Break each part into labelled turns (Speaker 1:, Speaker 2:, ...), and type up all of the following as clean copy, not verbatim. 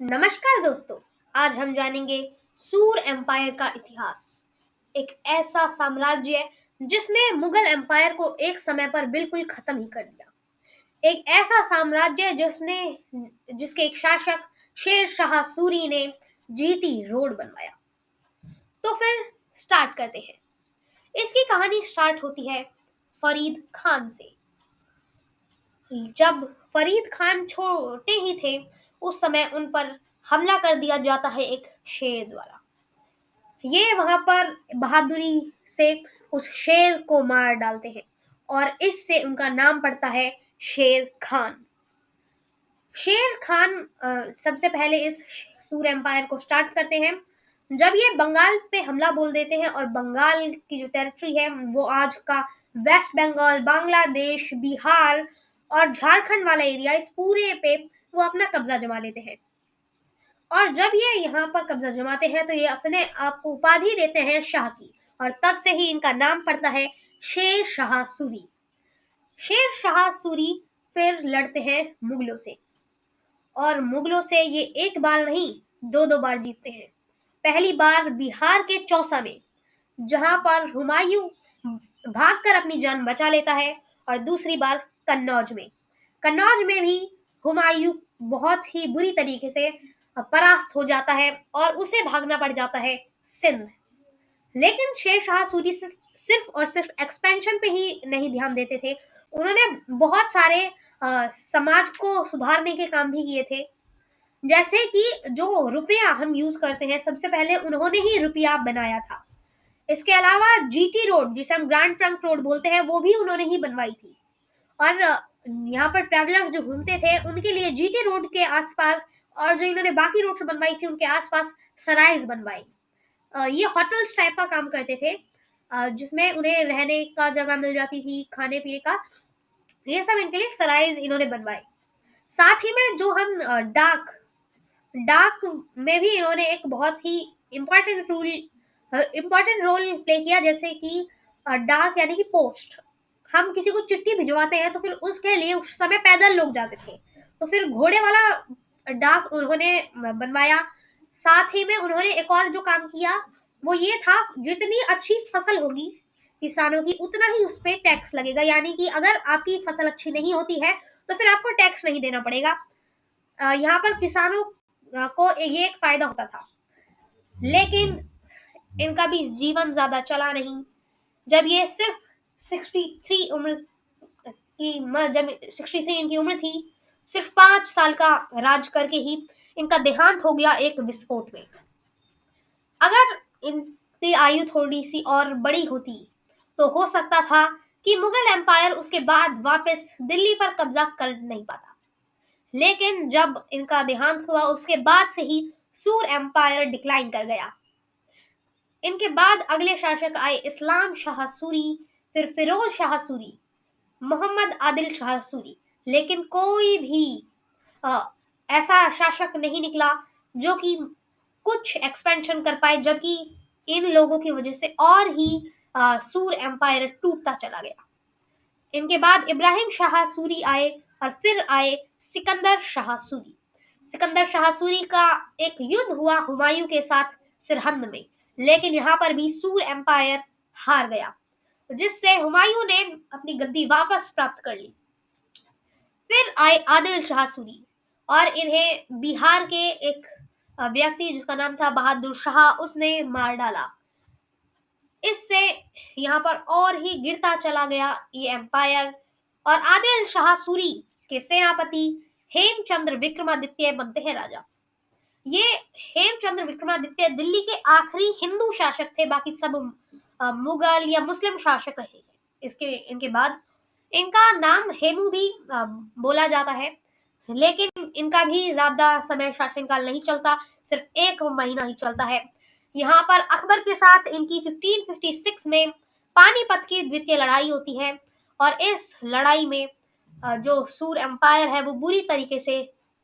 Speaker 1: नमस्कार दोस्तों। आज हम जानेंगे सूर एम्पायर का इतिहास। एक ऐसा साम्राज्य जिसने मुगल एम्पायर को एक समय पर बिल्कुल खत्म ही कर दिया। एक ऐसा साम्राज्य जिसके एक शासक शेर शाह सूरी ने जीटी रोड बनवाया। तो फिर स्टार्ट करते हैं। इसकी कहानी स्टार्ट होती है फरीद खान से। जब फरीद खान छोटे ही थे, उस समय उन पर हमला कर दिया जाता है एक शेर द्वारा। ये वहां पर बहादुरी से उस शेर को मार डालते हैं और इससे उनका नाम पड़ता है शेर खान। शेर खान सबसे पहले इस सूर एम्पायर को स्टार्ट करते हैं जब ये बंगाल पे हमला बोल देते हैं, और बंगाल की जो टेरिटरी है वो आज का वेस्ट बंगाल, बांग्लादेश, बिहार और झारखंड वाला एरिया, इस पूरे पे वो अपना कब्जा जमा लेते हैं। और जब ये यहाँ पर कब्जा जमाते हैं तो ये अपने आप को उपाधि देते हैं शाह की, और तब से ही इनका नाम पड़ता है शेर शाह सूरी। शेर शाह सूरी फिर लड़ते हैं मुगलों से, और मुगलों से ये एक बार नहीं, दो दो बार जीतते हैं। पहली बार बिहार के चौसा में, जहां पर हुमायूं भागकर अपनी जान बचा लेता है, और दूसरी बार कन्नौज में। कन्नौज में भी हुमायूं बहुत ही बुरी तरीके से परास्त हो जाता है और उसे भागना पड़ जाता है सिंध। लेकिन शेर शाह सूरी सिर्फ और सिर्फ एक्सपेंशन पे ही नहीं ध्यान देते थे। उन्होंने बहुत सारे समाज को सुधारने के काम भी किए थे। जैसे कि जो रुपया हम यूज करते हैं, सबसे पहले उन्होंने ही रुपया बनाया था। इसके अलावा जीटी रोड, जिसे हम ग्रैंड ट्रंक रोड बोलते हैं, वो भी उन्होंने ही बनवाई थी। और यहाँ पर ट्रैवलर्स जो घूमते थे उनके लिए जीटी रोड के आसपास, और जो इन्होंने बाकी रोड बनवाई थी उनके आसपास सराइज बनवाई। ये होटल्स टाइप का काम करते थे, जिसमें उन्हें रहने का जगह मिल जाती थी, खाने पीने का। ये सब इनके लिए सराइज इन्होंने बनवाई। साथ ही में जो हम डाक डाक में भी इन्होंने एक बहुत ही इम्पोर्टेंट रोल प्ले किया। जैसे कि डाक यानी कि पोस्ट, हम किसी को चिट्ठी भिजवाते हैं तो फिर उसके लिए उस समय पैदल लोग जाते थे, तो फिर घोड़े वाला डाक उन्होंने बनवाया। साथ ही में उन्होंने एक और जो काम किया वो ये था, जितनी अच्छी फसल होगी किसानों की, उतना ही उस पर टैक्स लगेगा। यानी कि अगर आपकी फसल अच्छी नहीं होती है तो फिर आपको टैक्स नहीं देना पड़ेगा। यहाँ पर किसानों को ये एक फायदा होता था। लेकिन इनका भी जीवन ज्यादा चला नहीं। जब ये सिर्फ 63 उम्र जब 63 इनकी उम्र थी, सिर्फ 5 साल का राज करके ही इनका देहांत हो गया एक विस्फोट में। अगर इनकी आयु थोड़ी सी और बड़ी होती तो हो सकता था कि मुगल एम्पायर उसके बाद वापस दिल्ली पर कब्जा कर नहीं पाता। लेकिन जब इनका देहांत हुआ उसके बाद से ही सूर एम्पायर डिक्लाइन कर गया। इनके बाद अगले शासक आए इस्लाम शाह सूरी, फिर फिरोज शाह सूरी, मोहम्मद आदिल शाह सूरी। लेकिन कोई भी अ, ऐसा शासक नहीं निकला जो कि कुछ एक्सपेंशन कर पाए, जबकि इन लोगों की वजह से और ही सूर एम्पायर टूटता चला गया। इनके बाद इब्राहिम शाह सूरी आए, और फिर आए सिकंदर शाह सूरी। सिकंदर शाह सूरी का एक युद्ध हुआ हुमायूं के साथ सिरहंद में, लेकिन यहाँ पर भी सूर एम्पायर हार गया, जिससे हुमायूं ने अपनी गद्दी वापस प्राप्त कर ली। फिर आए आदिल शाह सूरी, और इन्हें बिहार के एक व्यक्ति जिसका नाम था बहादुर शाह, उसने मार डाला। इससे यहाँ पर और ही गिरता चला गया ये एम्पायर, और आदिल शाह सूरी के सेनापति हेमचंद्र विक्रमादित्य बनते हैं राजा। ये हेमचंद्र विक्रमादित्य दिल्ली के आखिरी हिंदू शासक थे, बाकी सब मुगल या मुस्लिम शासक रहे हैं। इसके इनके बाद इनका नाम हेमू भी बोला जाता है, लेकिन इनका भी ज्यादा समय शासनकाल नहीं चलता, सिर्फ 1 महीना ही चलता है। यहाँ पर अकबर के साथ इनकी 1556 में पानीपत की द्वितीय लड़ाई होती है, और इस लड़ाई में जो सूर एम्पायर है वो बुरी तरीके से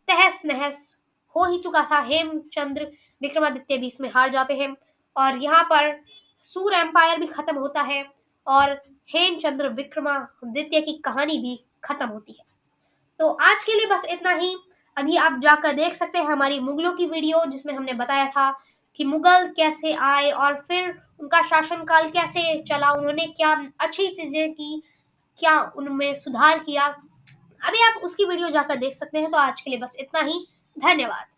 Speaker 1: तहस नहस हो ही चुका था। हेमचंद्र विक्रमादित्य भी इसमें हार जाते हैं, और यहाँ पर सूर एम्पायर भी खत्म होता है, और हेमचंद्र विक्रमादित्य की कहानी भी खत्म होती है। तो आज के लिए बस इतना ही। अभी आप जाकर देख सकते हैं हमारी मुगलों की वीडियो, जिसमें हमने बताया था कि मुगल कैसे आए और फिर उनका शासनकाल कैसे चला, उन्होंने क्या अच्छी चीजें की, क्या उनमें सुधार किया। अभी आप उसकी वीडियो जाकर देख सकते हैं। तो आज के लिए बस इतना ही। धन्यवाद।